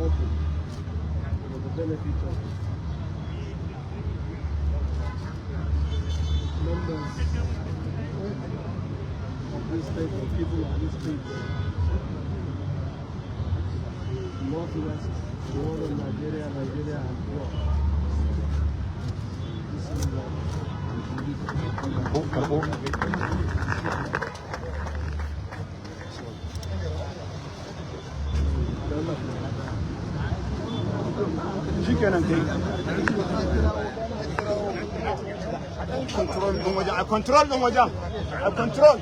country for the benefit of members of this state, or people of this state, northwest, northern Nigeria, and beyond. Control them, madam. I control.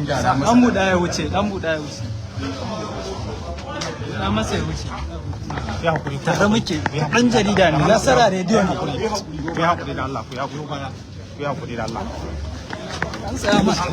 Dan buɗa ya wuce, na masa ya wuce. Ya hakuri, tare muke, ɗan jarida ne, Nasara rediyo ne. Ku hakuri da Allah, ku hakuri da Allah. An tsaya masa